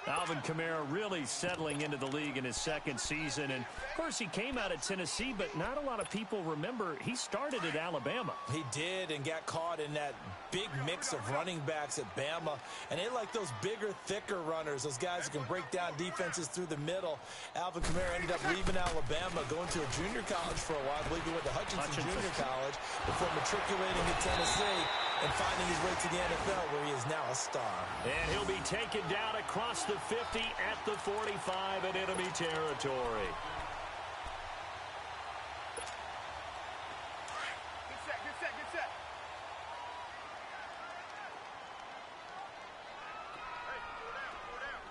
B: Alvin Kamara really settling into the league in his 2nd season. And, of course, he came out of Tennessee, but not a lot of people remember he started at Alabama.
C: He did and got caught in that big mix of running backs at Bama. And they like those bigger, thicker runners, those guys who can break down defenses through the middle. Alvin Kamara ended up leaving Alabama, going to a junior college for a while. I believe he went to Hutchinson Junior College before matriculating at Tennessee and finding his way to the NFL, where he is now a star.
B: And he'll be taken down across the 50 at the 45 in enemy territory.
D: Get set. Hey, go down.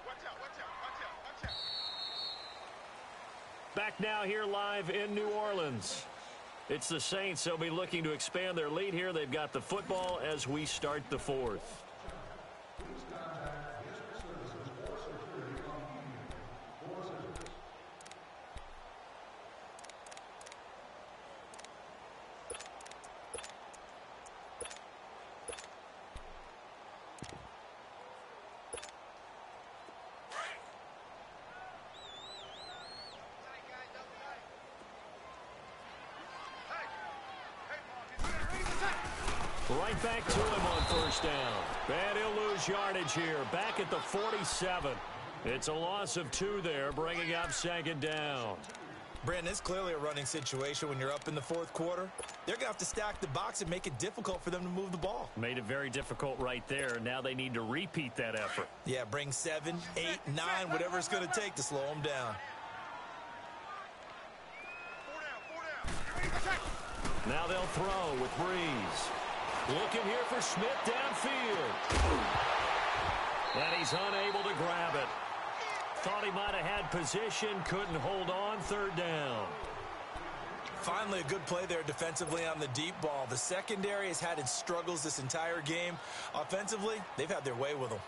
D: Watch out.
B: Back now here live in New Orleans. It's the Saints. They'll be looking to expand their lead here. They've got the football as we start the 4th. Right back to him on 1st down. And he'll lose yardage here. Back at the 47. It's a loss of 2 there, bringing up 2nd down.
C: Brandon, it's clearly a running situation when you're up in the 4th quarter. They're going to have to stack the box and make it difficult for them to move the ball.
B: Made it very difficult right there. Now they need to repeat that effort.
C: Yeah, bring 7, 8, 9, whatever it's going to take to slow them down.
D: 4 down.
B: Now they'll throw with Breeze. Looking here for Smith downfield. And he's unable to grab it. Thought he might have had position, couldn't hold on. 3rd down.
C: Finally, a good play there defensively on the deep ball. The secondary has had its struggles this entire game. Offensively, they've had their way with them.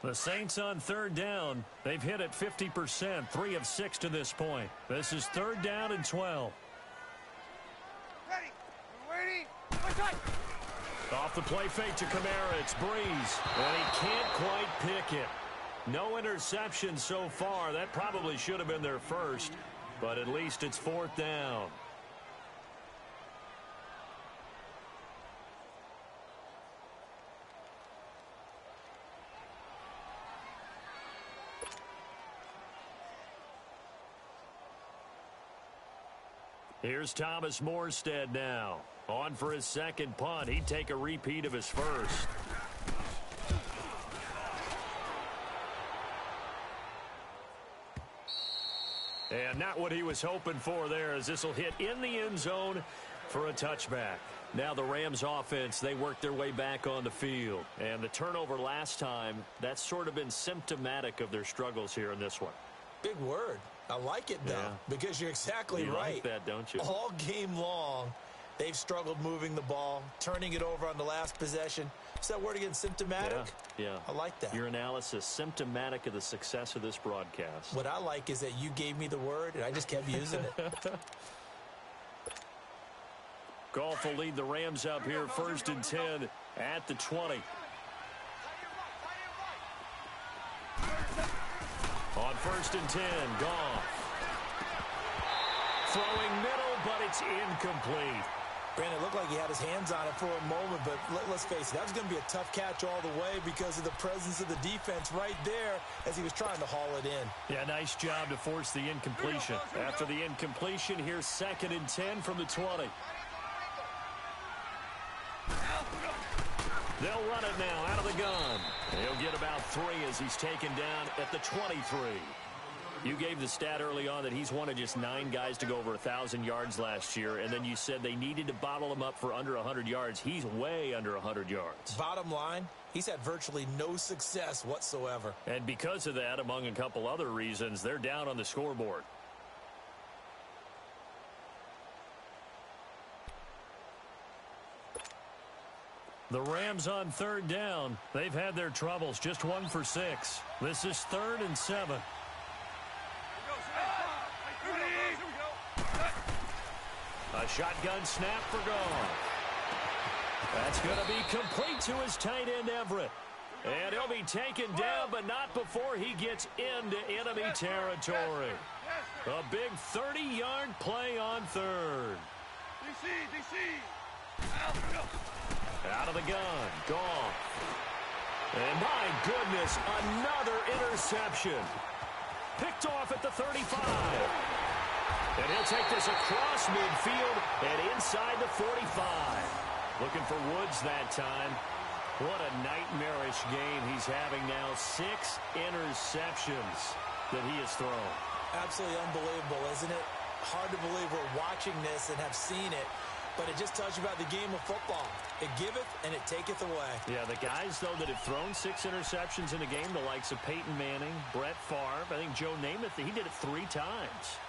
B: The Saints on 3rd down. They've hit it 50%, 3 of 6 to this point. This is 3rd down and 12.
D: Ready. We're waiting.
B: Off the play fake to Kamara. It's Breeze. And he can't quite pick it. No interception so far. That probably should have been their first. But at least it's 4th down. Here's Thomas Morstead now. On for his second punt. He'd take a repeat of his first. And not what he was hoping for there, as this will hit in the end zone for a touchback. Now the Rams offense, they work their way back on the field. And the turnover last time, that's sort of been symptomatic of their struggles here in this one.
C: Big word. I like it, though, because you're exactly right.
B: You like that, don't you?
C: All game long, they've struggled moving the ball, turning it over on the last possession. Is that word again, symptomatic?
B: Yeah.
C: I like that.
B: Your analysis, symptomatic of the success of this broadcast.
C: What I like is that you gave me the word, and I just kept using it.
B: Goff will lead the Rams up here, 1st and 10 at the 20. On 1st and 10, Goff. Throwing middle, but it's incomplete.
C: Brandon, it looked like he had his hands on it for a moment, but let's face it, that was going to be a tough catch all the way because of the presence of the defense right there as he was trying to haul it in.
B: Yeah, nice job to force the incompletion. After the incompletion, here's 2nd and 10 from the 20. They'll run it now out of the gun. He'll get about 3 as he's taken down at the 23. You gave the stat early on that he's one of just 9 guys to go over 1,000 yards last year, and then you said they needed to bottle him up for under 100 yards. He's way under 100 yards.
C: Bottom line, he's had virtually no success whatsoever.
B: And because of that, among a couple other reasons, they're down on the scoreboard. The Rams on 3rd down. They've had their troubles, just 1 for 6. This is 3rd and 7. A shotgun snap for Goff. That's going to be complete to his tight end, Everett. And he'll be taken down, but not before he gets into enemy territory. A big 30-yard play on 3rd.
D: DC.
B: Out of the gun, Goff. And my goodness, another interception. Picked off at the 35. And he'll take this across midfield and inside the 45. Looking for Woods that time. What a nightmarish game he's having now. 6 interceptions that he has thrown.
C: Absolutely unbelievable, isn't it? Hard to believe we're watching this and have seen it. But it just tells you about the game of football. It giveth and it taketh away.
B: Yeah, the guys, though, that have thrown 6 interceptions in a game, the likes of Peyton Manning, Brett Favre, I think Joe Namath, he did it 3 times.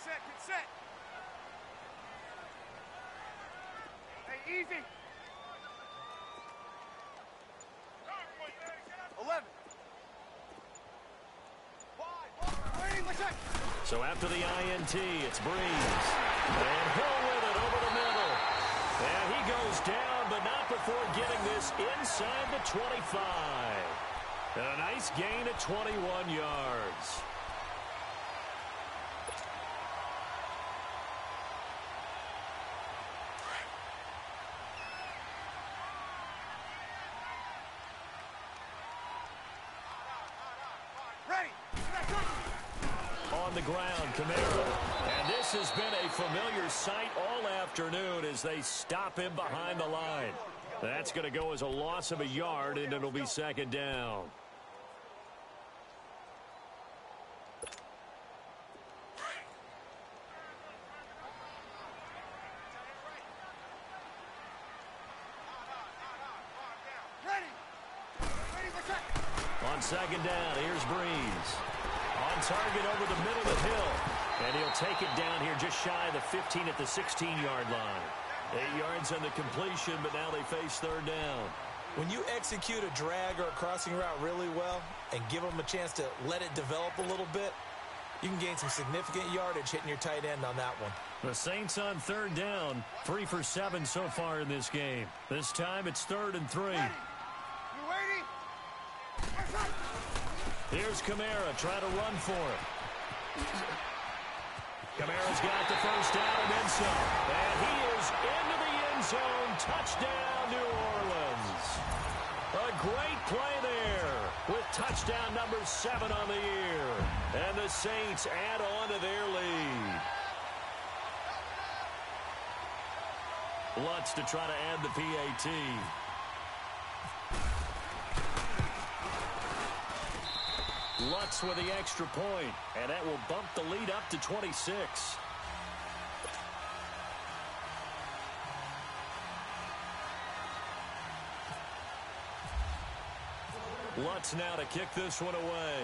D: Get set. Hey, easy. 11.
B: So after the INT, it's Breeze. And Hill with it over the middle. And he goes down, but not before getting this inside the 25. And a nice gain at 21 yards. On the ground, Kamara. And this has been a familiar sight all afternoon as they stop him behind the line. That's going to go as a loss of a yard, and it'll be 2nd down. On 2nd down, here's Breeze. On target over the middle of Hill. And he'll take it down here just shy of the 15 at the 16-yard line. 8 yards on the completion, but now they face 3rd down.
C: When you execute a drag or a crossing route really well and give them a chance to let it develop a little bit, you can gain some significant yardage hitting your tight end on that one.
B: The Saints on 3rd down, 3 for 7 so far in this game. This time it's 3rd and 3.
D: You waiting?
B: Here's Kamara trying to run for it. Kamara's got the first down and then some. And he is into the end zone. Touchdown, New Orleans. A great play there with touchdown number 7 on the year. And the Saints add on to their lead. Lutz to try to add the PAT. Lutz with the extra point, and that will bump the lead up to 26. Lutz now to kick this one away.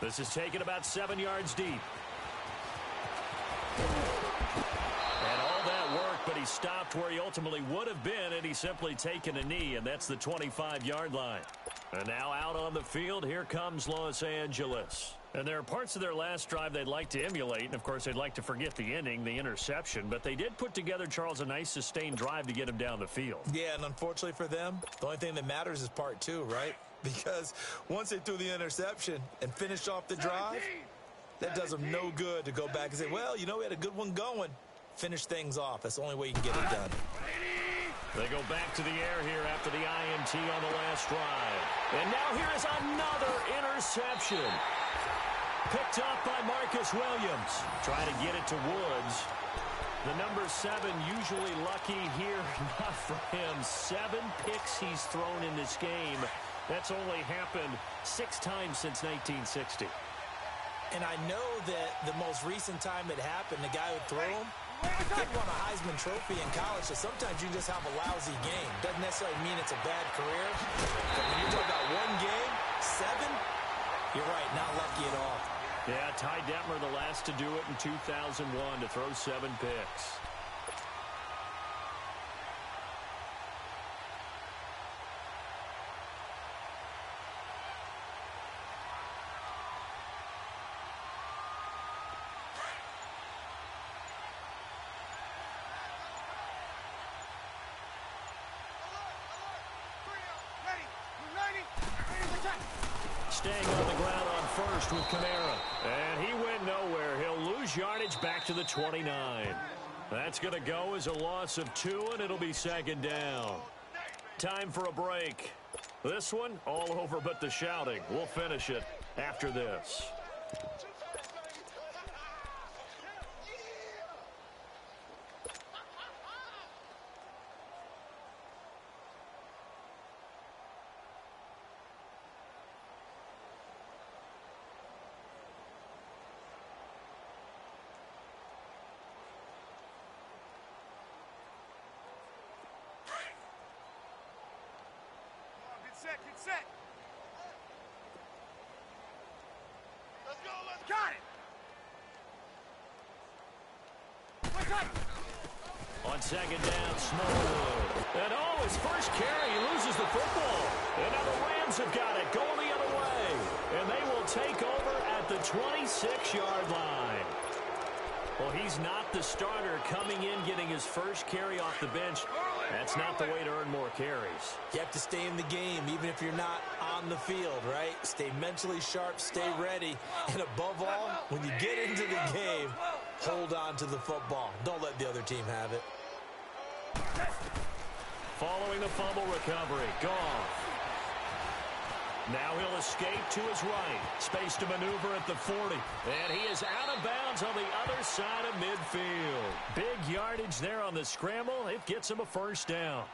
B: This is taken about 7 yards deep. And all that work, but he stopped where he ultimately would have been, and he's simply taken a knee, and that's the 25-yard line. And now out on the field, here comes Los Angeles. And there are parts of their last drive they'd like to emulate, and of course they'd like to forget the inning, the interception, but they did put together, Charles, a nice sustained drive to get him down the field.
C: Yeah, and unfortunately for them, the only thing that matters is part 2, right? Because once they threw the interception and finished off the drive, that does them no good to go back and say, well, you know, we had a good one going. Finish things off. That's the only way you can get it done.
B: They go back to the air here after the INT on the last drive. And now here is another interception. Picked up by Marcus Williams. Trying to get it to Woods. The number 7 usually lucky here. Not for him. 7 picks he's thrown in this game. That's only happened 6 times since 1960.
C: And I know that the most recent time it happened, the guy who threw him, he won a Heisman Trophy in college, so sometimes you just have a lousy game. Doesn't necessarily mean it's a bad career. But when you're talking about one game, 7, you're right, not lucky at all.
B: Yeah, Ty Detmer the last to do it in 2001 to throw 7 picks. Staying on the ground on first with Kamara. And he went nowhere. He'll lose yardage back to the 29. That's going to go as a loss of 2, and it'll be second down. Time for a break. This one, all over but the shouting. We'll finish it after this.
D: Get set. Let's go, got it.
B: On second down, Smallwood. And his first carry, he loses the football. And now the Rams have got it, going the other way. And they will take over at the 26-yard line. Well, he's not the starter coming in, getting his first carry off the bench. That's not the way to earn more carries.
C: You have to stay in the game, even if you're not on the field, right? Stay mentally sharp, stay ready. And above all, when you get into the game, hold on to the football. Don't let the other team have it.
B: Following the fumble recovery, Goff. Now he'll escape to his right. Space to maneuver at the 40. And he is out of bounds on the other side of midfield. Big yardage there on the scramble. It gets him a first down.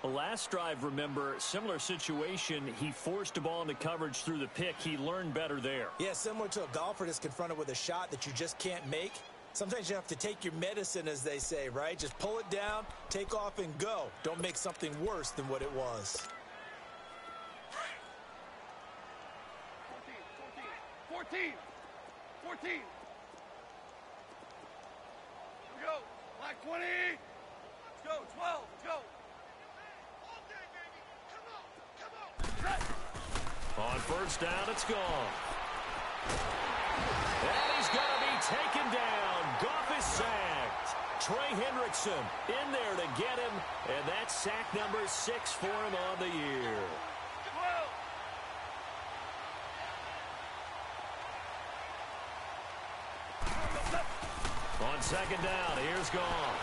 B: The last drive, remember, similar situation. He forced a ball into coverage through the pick. He learned better there.
C: Yeah, similar to a golfer that's confronted with a shot that you just can't make. Sometimes you have to take your medicine, as they say, right? Just pull it down, take off, and go. Don't make something worse than what it was.
D: 14. Here we go. Black 20. Let's go. 12. Let's go.
B: On first down, it's gone. And he's going to be taken down. Goff is sacked. Trey Hendrickson in there to get him. And that's sack number 6 for him on the year. On second down, here's Goff.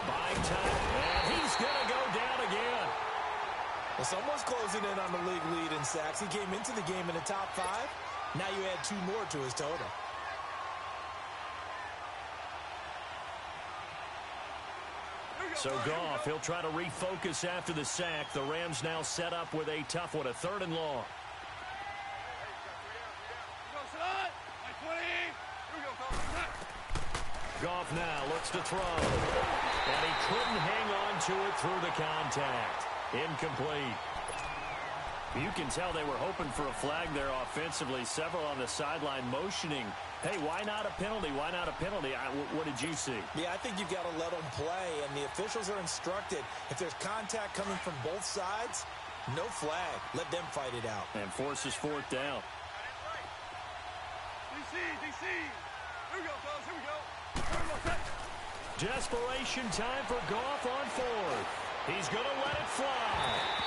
B: Buying time, and he's going to go down again.
C: Well, someone's closing in on the league lead in sacks. He came into the game in the top 5. Now you add 2 more to his total.
B: So Goff, he'll try to refocus after the sack. The Rams now set up with a tough one, a 3rd and long. Goff now looks to throw. And he couldn't hang on to it through the contact. Incomplete. You can tell they were hoping for a flag there offensively. Several on the sideline motioning. Hey, why not a penalty? Why not a penalty? What did you see?
C: Yeah, I think you've got to let them play, and the officials are instructed. If there's contact coming from both sides, no flag. Let them fight it out.
B: And forces 4th down.
D: DC. Here we go, fellas. Here we go.
B: Desperation time for Goff on 4th. He's going to let it fly.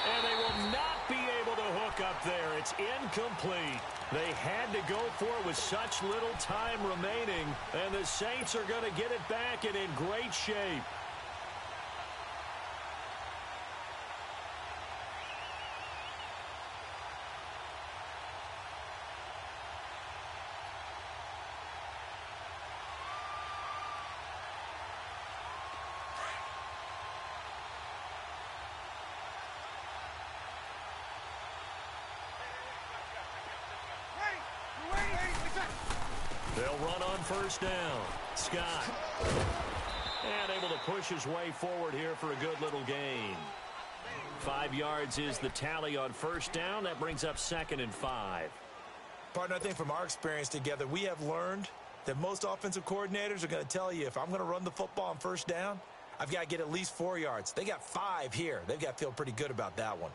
B: And they will not be able to hook up there. It's incomplete. They had to go for it with such little time remaining. And the Saints are going to get it back and in great shape. They'll run on 1st down. Scott. And able to push his way forward here for a good little gain. 5 yards is the tally on 1st down. That brings up 2nd and 5.
C: Partner, I think from our experience together, we have learned that most offensive coordinators are going to tell you, if I'm going to run the football on 1st down, I've got to get at least 4 yards. They got 5 here. They've got to feel pretty good about that one.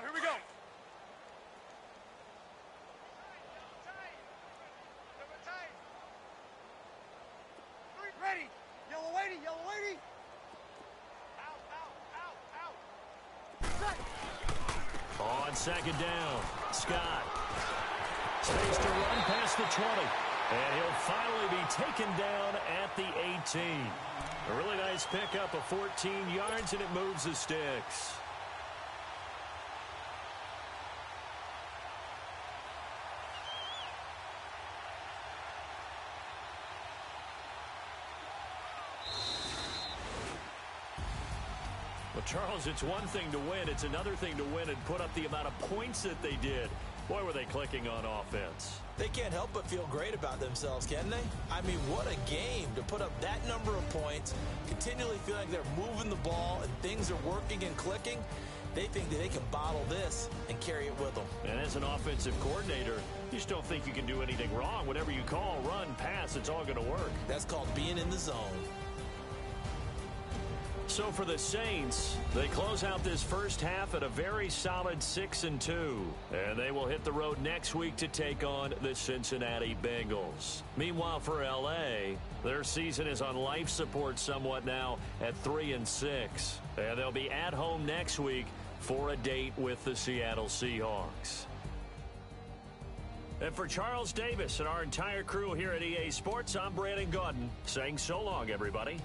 D: Here we go. Ready. Yellow lady.
B: On 2nd down, Scott. Space to run past the 20. And he'll finally be taken down at the 18. A really nice pickup of 14 yards, and it moves the sticks. Well, Charles, it's one thing to win. It's another thing to win and put up the amount of points that they did. Boy, were they clicking on offense.
C: They can't help but feel great about themselves, can they? I mean, what a game to put up that number of points, continually feeling like they're moving the ball and things are working and clicking. They think that they can bottle this and carry it with them.
B: And as an offensive coordinator, you just don't think you can do anything wrong. Whatever you call, run, pass, it's all going to work.
C: That's called being in the zone.
B: So for the Saints, they close out this first half at a very solid 6-2. And they will hit the road next week to take on the Cincinnati Bengals. Meanwhile, for L.A., their season is on life support somewhat now at 3-6. And they'll be at home next week for a date with the Seattle Seahawks. And for Charles Davis and our entire crew here at EA Sports, I'm Brandon Gaudin saying so long, everybody.